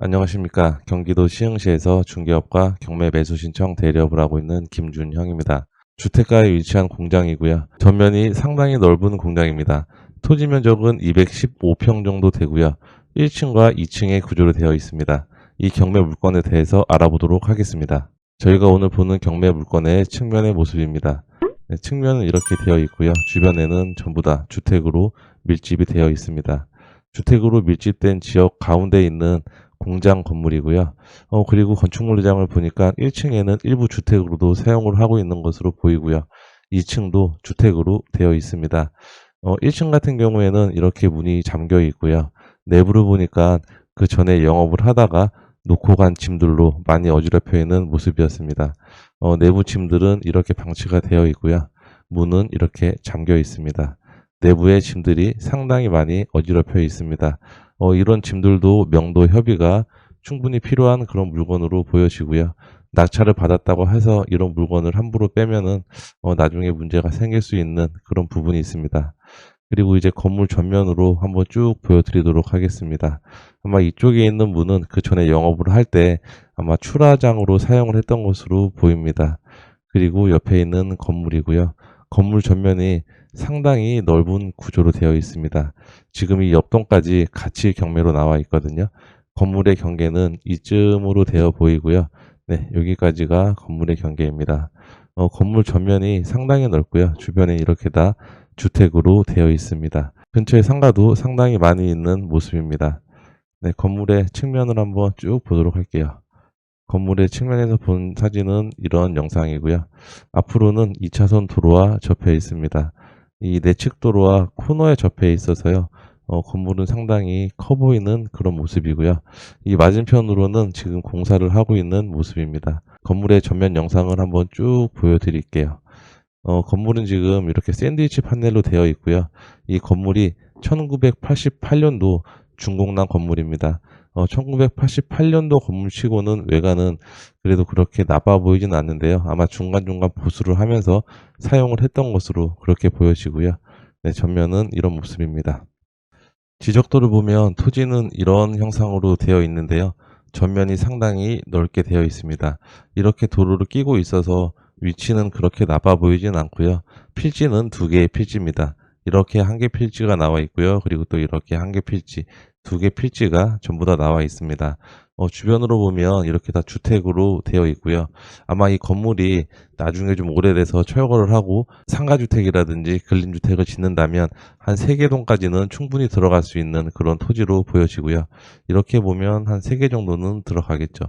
안녕하십니까. 경기도 시흥시에서 중개업과 경매 매수 신청 대리업을 하고 있는 김준형입니다. 주택가에 위치한 공장이고요. 전면이 상당히 넓은 공장입니다. 토지 면적은 215평 정도 되고요. 1층과 2층의 구조로 되어 있습니다. 이 경매 물건에 대해서 알아보도록 하겠습니다. 저희가 오늘 보는 경매 물건의 측면의 모습입니다. 네, 측면은 이렇게 되어 있고요. 주변에는 전부 다 주택으로 밀집이 되어 있습니다. 주택으로 밀집된 지역 가운데 있는 공장 건물이고요. 그리고 건축물 내장을 보니까 1층에는 일부 주택으로도 사용을 하고 있는 것으로 보이고요. 2층도 주택으로 되어 있습니다. 1층 같은 경우에는 이렇게 문이 잠겨 있고요. 내부를 보니까 그 전에 영업을 하다가 놓고 간 짐들로 많이 어지럽혀 있는 모습이었습니다. 내부 짐들은 이렇게 방치가 되어 있고요. 문은 이렇게 잠겨 있습니다. 내부의 짐들이 상당히 많이 어지럽혀 있습니다. 이런 짐들도 명도 협의가 충분히 필요한 그런 물건으로 보여지고요. 낙찰을 받았다고 해서 이런 물건을 함부로 빼면은 나중에 문제가 생길 수 있는 그런 부분이 있습니다. 그리고 이제 건물 전면으로 한번 쭉 보여드리도록 하겠습니다. 아마 이쪽에 있는 문은 그 전에 영업을 할 때 아마 출하장으로 사용을 했던 것으로 보입니다. 그리고 옆에 있는 건물이고요. 건물 전면이 상당히 넓은 구조로 되어 있습니다. 지금 이 옆동까지 같이 경매로 나와 있거든요. 건물의 경계는 이쯤으로 되어 보이고요. 네, 여기까지가 건물의 경계입니다. 건물 전면이 상당히 넓고요. 주변에 이렇게 다 주택으로 되어 있습니다. 근처에 상가도 상당히 많이 있는 모습입니다. 네, 건물의 측면을 한번 쭉 보도록 할게요. 건물의 측면에서 본 사진은 이런 영상이고요. 앞으로는 2차선 도로와 접해 있습니다. 이 내측 도로와 코너에 접해 있어서요. 건물은 상당히 커 보이는 그런 모습이고요. 이 맞은편으로는 지금 공사를 하고 있는 모습입니다. 건물의 전면 영상을 한번 쭉 보여드릴게요. 건물은 지금 이렇게 샌드위치 판넬로 되어 있고요. 이 건물이 1988년도 준공난 건물입니다. 1988년도 건물치고는 외관은 그래도 그렇게 나빠 보이진 않는데요. 아마 중간중간 보수를 하면서 사용을 했던 것으로 그렇게 보여지고요. 네, 전면은 이런 모습입니다. 지적도를 보면 토지는 이런 형상으로 되어 있는데요. 전면이 상당히 넓게 되어 있습니다. 이렇게 도로를 끼고 있어서 위치는 그렇게 나빠 보이진 않고요. 필지는 두 개의 필지입니다. 이렇게 한 개 필지가 나와 있고요. 그리고 또 이렇게 한 개 필지, 두 개 필지가 전부 다 나와 있습니다. 주변으로 보면 이렇게 다 주택으로 되어 있고요. 아마 이 건물이 나중에 좀 오래돼서 철거를 하고 상가주택이라든지 근린주택을 짓는다면 한 3개 동까지는 충분히 들어갈 수 있는 그런 토지로 보여지고요. 이렇게 보면 한 3개 정도는 들어가겠죠.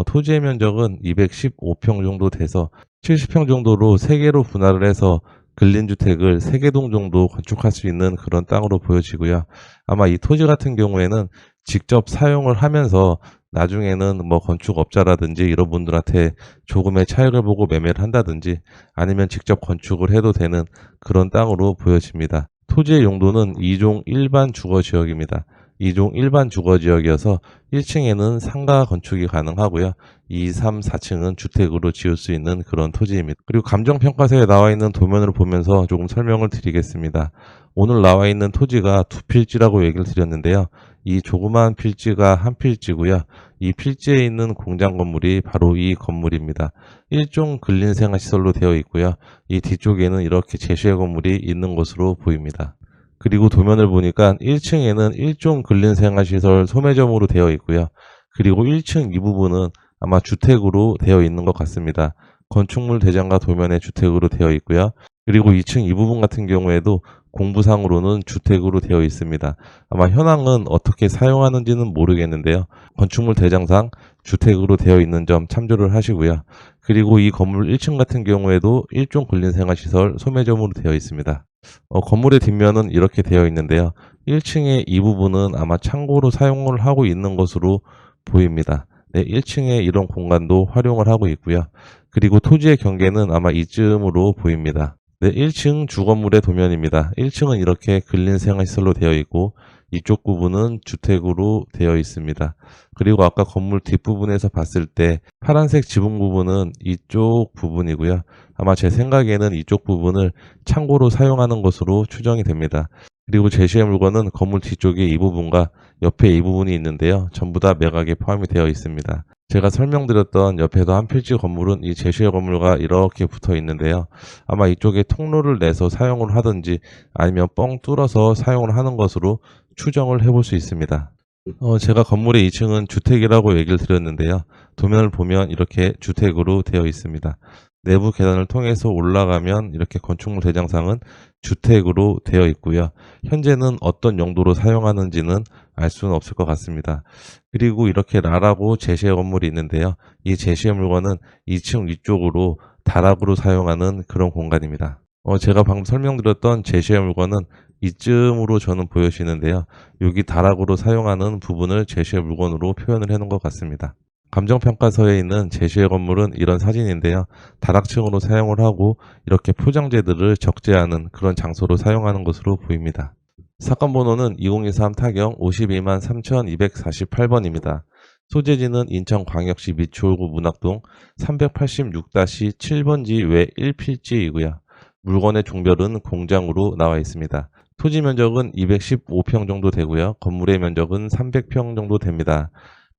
토지의 면적은 215평 정도 돼서 70평 정도로 3개로 분할을 해서 근린주택을 3개 동 정도 건축할 수 있는 그런 땅으로 보여지고요. 아마 이 토지 같은 경우에는 직접 사용을 하면서 나중에는 뭐 건축업자라든지 이런 분들한테 조금의 차익을 보고 매매를 한다든지 아니면 직접 건축을 해도 되는 그런 땅으로 보여집니다. 토지의 용도는 2종 일반 주거지역입니다. 2종 일반 주거지역이어서 1층에는 상가 건축이 가능하고요. 2, 3, 4층은 주택으로 지을 수 있는 그런 토지입니다. 그리고 감정평가서에 나와 있는 도면을 보면서 조금 설명을 드리겠습니다. 오늘 나와 있는 토지가 두 필지라고 얘기를 드렸는데요. 이 조그마한 필지가 한 필지고요. 이 필지에 있는 공장 건물이 바로 이 건물입니다. 1종 근린생활시설로 되어 있고요. 이 뒤쪽에는 이렇게 제시의 건물이 있는 것으로 보입니다. 그리고 도면을 보니까 1층에는 1종 근린생활시설 소매점으로 되어 있고요. 그리고 1층 이 부분은 아마 주택으로 되어 있는 것 같습니다. 건축물 대장과 도면의 주택으로 되어 있고요. 그리고 2층 이 부분 같은 경우에도 공부상으로는 주택으로 되어 있습니다. 아마 현황은 어떻게 사용하는지는 모르겠는데요. 건축물 대장상 주택으로 되어 있는 점 참조를 하시고요. 그리고 이 건물 1층 같은 경우에도 1종 근린생활시설 소매점으로 되어 있습니다. 건물의 뒷면은 이렇게 되어 있는데요. 1층의 이 부분은 아마 창고로 사용을 하고 있는 것으로 보입니다. 네, 1층에 이런 공간도 활용을 하고 있고요. 그리고 토지의 경계는 아마 이쯤으로 보입니다. 네, 1층 주건물의 도면입니다. 1층은 이렇게 근린생활시설로 되어 있고 이쪽 부분은 주택으로 되어 있습니다. 그리고 아까 건물 뒷부분에서 봤을 때 파란색 지붕 부분은 이쪽 부분이고요. 아마 제 생각에는 이쪽 부분을 창고로 사용하는 것으로 추정이 됩니다. 그리고 제시의 물건은 건물 뒤쪽에 이 부분과 옆에 이 부분이 있는데요. 전부 다 매각에 포함이 되어 있습니다. 제가 설명드렸던 옆에도 한 필지 건물은 이 제시의 건물과 이렇게 붙어 있는데요. 아마 이쪽에 통로를 내서 사용을 하든지 아니면 뻥 뚫어서 사용을 하는 것으로 추정을 해볼 수 있습니다. 제가 건물의 2층은 주택이라고 얘기를 드렸는데요. 도면을 보면 이렇게 주택으로 되어 있습니다. 내부 계단을 통해서 올라가면 이렇게 건축물 대장상은 주택으로 되어 있고요. 현재는 어떤 용도로 사용하는지는 알 수는 없을 것 같습니다. 그리고 이렇게 라라고 제시의 건물이 있는데요. 이 제시의 물건은 2층 위쪽으로 다락으로 사용하는 그런 공간입니다. 제가 방금 설명드렸던 제시의 물건은 이쯤으로 저는 보여지는데요. 여기 다락으로 사용하는 부분을 제시의 물건으로 표현을 해놓은 것 같습니다. 감정평가서에 있는 제시의 건물은 이런 사진인데요. 다락층으로 사용을 하고 이렇게 포장재들을 적재하는 그런 장소로 사용하는 것으로 보입니다. 사건 번호는 2023 타경 52만 3248번입니다. 소재지는 인천광역시 미추홀구 문학동 386-7번지 외 1필지이고요. 물건의 종별은 공장으로 나와 있습니다. 토지 면적은 215평 정도 되고요. 건물의 면적은 300평 정도 됩니다.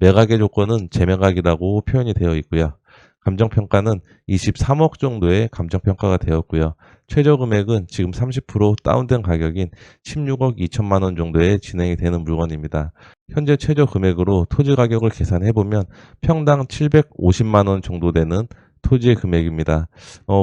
매각의 조건은 재매각이라고 표현이 되어 있고요. 감정평가는 23억 정도의 감정평가가 되었고요. 최저 금액은 지금 30% 다운된 가격인 16억 2천만 원 정도에 진행이 되는 물건입니다. 현재 최저 금액으로 토지 가격을 계산해보면 평당 750만 원 정도 되는 토지의 금액입니다.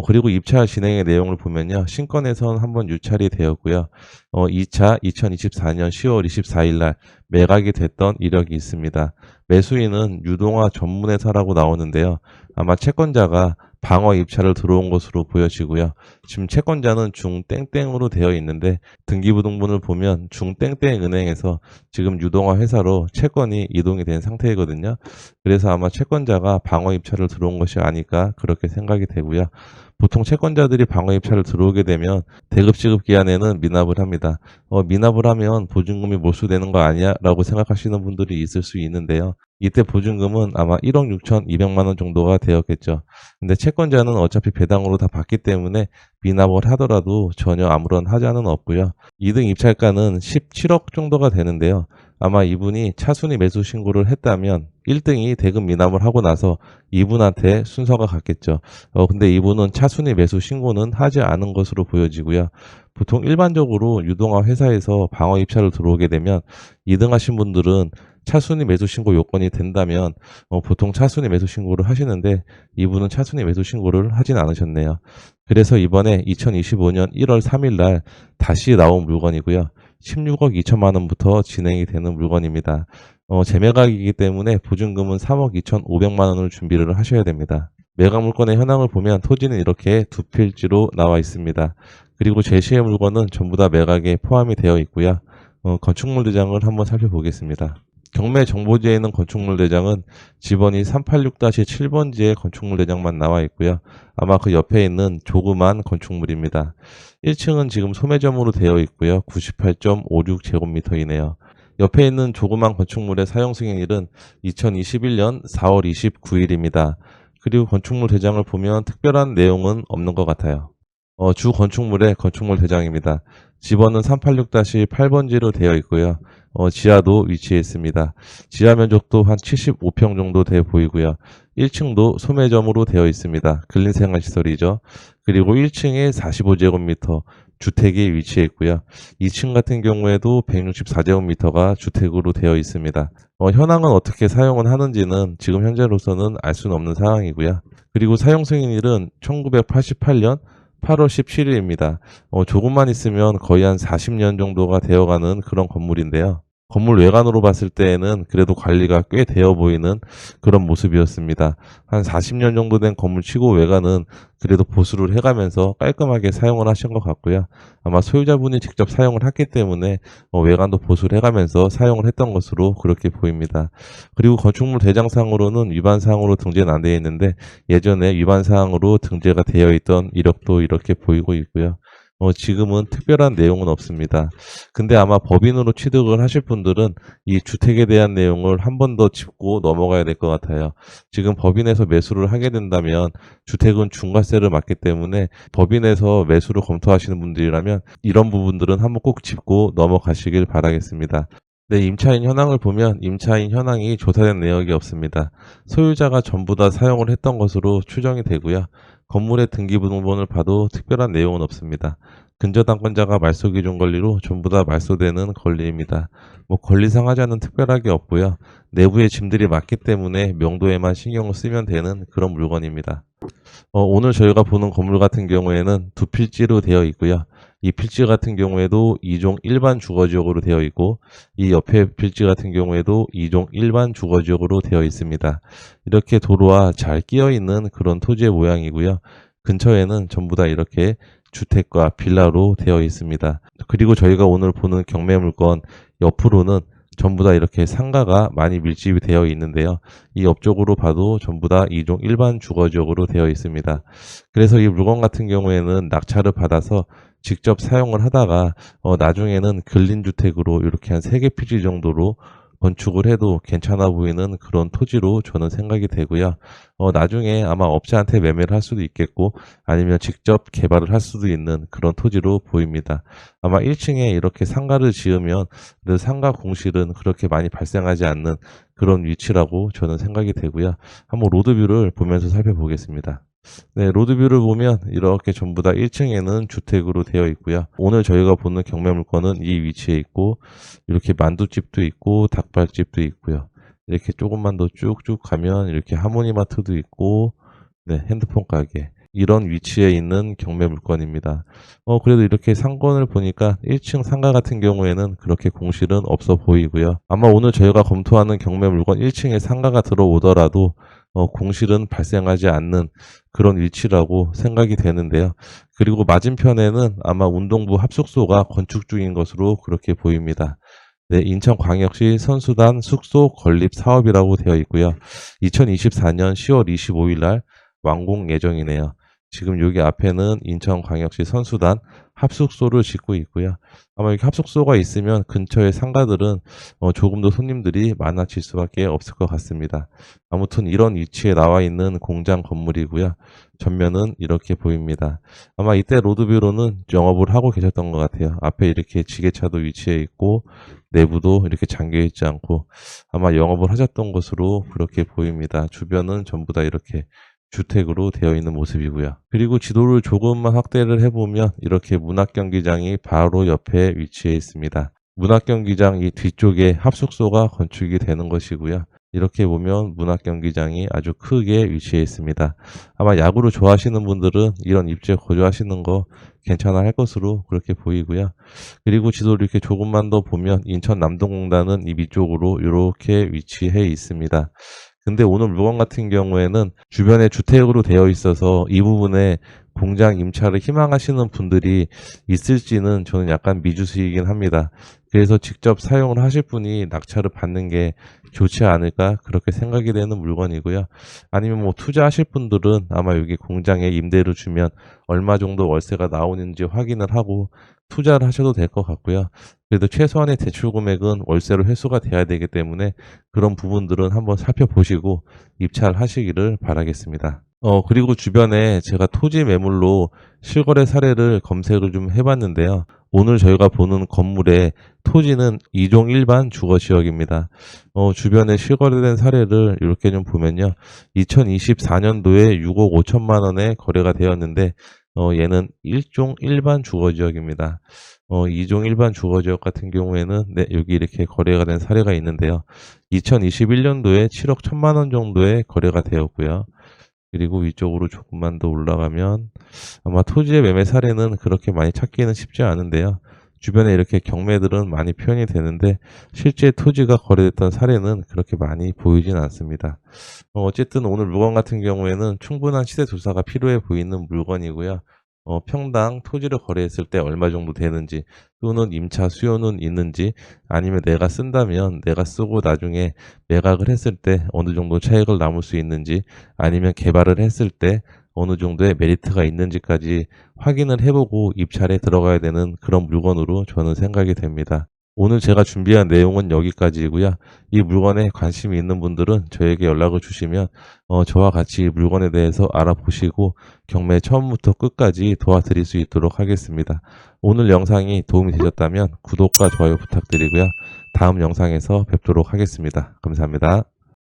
그리고 입찰 진행의 내용을 보면요. 신건에선 한번 유찰이 되었고요. 2차 2024년 10월 24일 날 매각이 됐던 이력이 있습니다. 매수인은 유동화 전문회사라고 나오는데요. 아마 채권자가 방어 입찰을 들어온 것으로 보여지고요. 지금 채권자는 중땡땡으로 되어 있는데 등기부등본을 보면 중땡땡 은행에서 지금 유동화 회사로 채권이 이동이 된 상태이거든요. 그래서 아마 채권자가 방어 입찰을 들어온 것이 아닐까 그렇게 생각이 되고요. 보통 채권자들이 방어 입찰을 들어오게 되면 대급 지급 기한에는 미납을 합니다. 미납을 하면 보증금이 몰수되는 거 아니야? 라고 생각하시는 분들이 있을 수 있는데요. 이때 보증금은 아마 1억 6,200만 원 정도가 되었겠죠. 근데 채권자는 어차피 배당으로 다 받기 때문에 미납을 하더라도 전혀 아무런 하자는 없고요. 2등 입찰가는 17억 정도가 되는데요. 아마 이분이 차순위 매수 신고를 했다면 1등이 대금 미납을 하고 나서 이분한테 순서가 갔겠죠. 근데 이분은 차순위 매수 신고는 하지 않은 것으로 보여지고요. 보통 일반적으로 유동화 회사에서 방어 입찰을 들어오게 되면 2등 하신 분들은 차순위 매수 신고 요건이 된다면 보통 차순위 매수 신고를 하시는데 이분은 차순위 매수 신고를 하진 않으셨네요. 그래서 이번에 2025년 1월 3일 날 다시 나온 물건이고요. 16억 2천만 원부터 진행이 되는 물건입니다. 재매각이기 때문에 보증금은 3억 2,500만 원을 준비를 하셔야 됩니다. 매각 물건의 현황을 보면 토지는 이렇게 두 필지로 나와 있습니다. 그리고 제시의 물건은 전부 다 매각에 포함이 되어 있고요. 건축물 대장을 한번 살펴보겠습니다. 경매 정보지에 있는 건축물 대장은 지번이 386-7번지의 건축물 대장만 나와 있고요. 아마 그 옆에 있는 조그만 건축물입니다. 1층은 지금 소매점으로 되어 있고요. 98.56제곱미터이네요. 옆에 있는 조그만 건축물의 사용 승인일은 2021년 4월 29일입니다. 그리고 건축물 대장을 보면 특별한 내용은 없는 것 같아요. 주 건축물의 건축물 대장입니다. 지번은 386-8번지로 되어 있고요. 지하도 위치해 있습니다. 지하 면적도 한 75평 정도 돼 보이고요. 1층도 소매점으로 되어 있습니다. 근린생활시설이죠. 그리고 1층에 45제곱미터 주택이 위치해 있고요. 2층 같은 경우에도 164제곱미터가 주택으로 되어 있습니다. 현황은 어떻게 사용을 하는지는 지금 현재로서는 알 수는 없는 상황이고요. 그리고 사용 승인일은 1988년 8월 17일입니다. 조금만 있으면 거의 한 40년 정도가 되어가는 그런 건물인데요. 건물 외관으로 봤을 때에는 그래도 관리가 꽤 되어 보이는 그런 모습이었습니다. 한 40년 정도 된 건물치고 외관은 그래도 보수를 해가면서 깔끔하게 사용을 하신 것 같고요. 아마 소유자분이 직접 사용을 했기 때문에 외관도 보수를 해가면서 사용을 했던 것으로 그렇게 보입니다. 그리고 건축물 대장상으로는 위반사항으로 등재는 안 되어 있는데 예전에 위반사항으로 등재가 되어 있던 이력도 이렇게 보이고 있고요. 지금은 특별한 내용은 없습니다. 근데 아마 법인으로 취득을 하실 분들은 이 주택에 대한 내용을 한 번 더 짚고 넘어가야 될 것 같아요. 지금 법인에서 매수를 하게 된다면 주택은 중과세를 맞기 때문에 법인에서 매수를 검토하시는 분들이라면 이런 부분들은 한번 꼭 짚고 넘어가시길 바라겠습니다. 네, 임차인 현황을 보면 임차인 현황이 조사된 내역이 없습니다. 소유자가 전부 다 사용을 했던 것으로 추정이 되고요. 건물의 등기부등본을 봐도 특별한 내용은 없습니다. 근저당권자가 말소기준 권리로 전부 다 말소되는 권리입니다. 권리상 하자는 특별하게 없고요. 내부의 짐들이 많기 때문에 명도에만 신경을 쓰면 되는 그런 물건입니다. 오늘 저희가 보는 건물 같은 경우에는 두 필지로 되어 있고요. 이 필지 같은 경우에도 2종 일반 주거지역으로 되어 있고 이 옆에 필지 같은 경우에도 2종 일반 주거지역으로 되어 있습니다. 이렇게 도로와 잘 끼어 있는 그런 토지의 모양이고요. 근처에는 전부 다 이렇게 주택과 빌라로 되어 있습니다. 그리고 저희가 오늘 보는 경매 물건 옆으로는 전부 다 이렇게 상가가 많이 밀집이 되어 있는데요. 이 옆쪽으로 봐도 전부 다 2종 일반 주거지역으로 되어 있습니다. 그래서 이 물건 같은 경우에는 낙찰을 받아서 직접 사용을 하다가 나중에는 근린주택으로 이렇게 한 3개 필지 정도로 건축을 해도 괜찮아 보이는 그런 토지로 저는 생각이 되고요. 나중에 아마 업자한테 매매를 할 수도 있겠고 아니면 직접 개발을 할 수도 있는 그런 토지로 보입니다. 아마 1층에 이렇게 상가를 지으면 그 상가 공실은 그렇게 많이 발생하지 않는 그런 위치라고 저는 생각이 되고요. 한번 로드뷰를 보면서 살펴보겠습니다. 네, 로드뷰를 보면 이렇게 전부 다 1층에는 주택으로 되어 있고요. 오늘 저희가 보는 경매 물건은 이 위치에 있고 이렇게 만두집도 있고 닭발집도 있고요. 이렇게 조금만 더 쭉쭉 가면 이렇게 하모니마트도 있고 네, 핸드폰 가게 이런 위치에 있는 경매 물건입니다. 그래도 이렇게 상권을 보니까 1층 상가 같은 경우에는 그렇게 공실은 없어 보이고요. 아마 오늘 저희가 검토하는 경매 물건 1층에 상가가 들어오더라도 공실은 발생하지 않는 그런 위치라고 생각이 되는데요. 그리고 맞은편에는 아마 운동부 합숙소가 건축 중인 것으로 그렇게 보입니다. 네, 인천광역시 선수단 숙소 건립 사업이라고 되어 있고요. 2024년 10월 25일 날 완공 예정이네요. 지금 여기 앞에는 인천광역시 선수단 합숙소를 짓고 있고요. 아마 여기 합숙소가 있으면 근처의 상가들은 조금 더 손님들이 많아질 수밖에 없을 것 같습니다. 아무튼 이런 위치에 나와 있는 공장 건물이고요. 전면은 이렇게 보입니다. 아마 이때 로드뷰로는 영업을 하고 계셨던 것 같아요. 앞에 이렇게 지게차도 위치해 있고 내부도 이렇게 잠겨 있지 않고 아마 영업을 하셨던 것으로 그렇게 보입니다. 주변은 전부 다 이렇게 주택으로 되어 있는 모습이고요. 그리고 지도를 조금만 확대를 해보면 이렇게 문학경기장이 바로 옆에 위치해 있습니다. 문학경기장 이 뒤쪽에 합숙소가 건축이 되는 것이고요. 이렇게 보면 문학경기장이 아주 크게 위치해 있습니다. 아마 야구를 좋아하시는 분들은 이런 입지에 거주하시는 거 괜찮아 할 것으로 그렇게 보이고요. 그리고 지도를 이렇게 조금만 더 보면 인천 남동공단은 이 위쪽으로 이렇게 위치해 있습니다. 근데 오늘 물건 같은 경우에는 주변에 주택으로 되어 있어서 이 부분에 공장 임차를 희망하시는 분들이 있을지는 저는 약간 미주수이긴 합니다. 그래서 직접 사용을 하실 분이 낙찰을 받는 게 좋지 않을까 그렇게 생각이 되는 물건이고요. 아니면 투자하실 분들은 아마 여기 공장에 임대를 주면 얼마 정도 월세가 나오는지 확인을 하고 투자를 하셔도 될 것 같고요. 그래도 최소한의 대출 금액은 월세로 회수가 돼야 되기 때문에 그런 부분들은 한번 살펴보시고 입찰 하시기를 바라겠습니다. 그리고 주변에 제가 토지 매물로 실거래 사례를 검색을 좀 해봤는데요. 오늘 저희가 보는 건물의 토지는 2종 일반 주거지역입니다. 주변에 실거래된 사례를 이렇게 좀 보면요. 2024년도에 6억 5천만 원에 거래가 되었는데 얘는 1종 일반 주거지역입니다. 2종 일반 주거지역 같은 경우에는 네, 여기 이렇게 거래가 된 사례가 있는데요. 2021년도에 7억 1천만 원 정도에 거래가 되었고요. 그리고 위쪽으로 조금만 더 올라가면 아마 토지의 매매 사례는 그렇게 많이 찾기는 쉽지 않은데요. 주변에 이렇게 경매들은 많이 표현이 되는데 실제 토지가 거래됐던 사례는 그렇게 많이 보이진 않습니다. 어쨌든 오늘 물건 같은 경우에는 충분한 시세 조사가 필요해 보이는 물건이고요. 평당 토지를 거래했을 때 얼마 정도 되는지 또는 임차 수요는 있는지 아니면 내가 쓴다면 내가 쓰고 나중에 매각을 했을 때 어느 정도 차익을 남을 수 있는지 아니면 개발을 했을 때 어느 정도의 메리트가 있는지까지 확인을 해보고 입찰에 들어가야 되는 그런 물건으로 저는 생각이 됩니다. 오늘 제가 준비한 내용은 여기까지이고요. 이 물건에 관심이 있는 분들은 저에게 연락을 주시면 저와 같이 이 물건에 대해서 알아보시고 경매 처음부터 끝까지 도와드릴 수 있도록 하겠습니다. 오늘 영상이 도움이 되셨다면 구독과 좋아요 부탁드리고요. 다음 영상에서 뵙도록 하겠습니다. 감사합니다.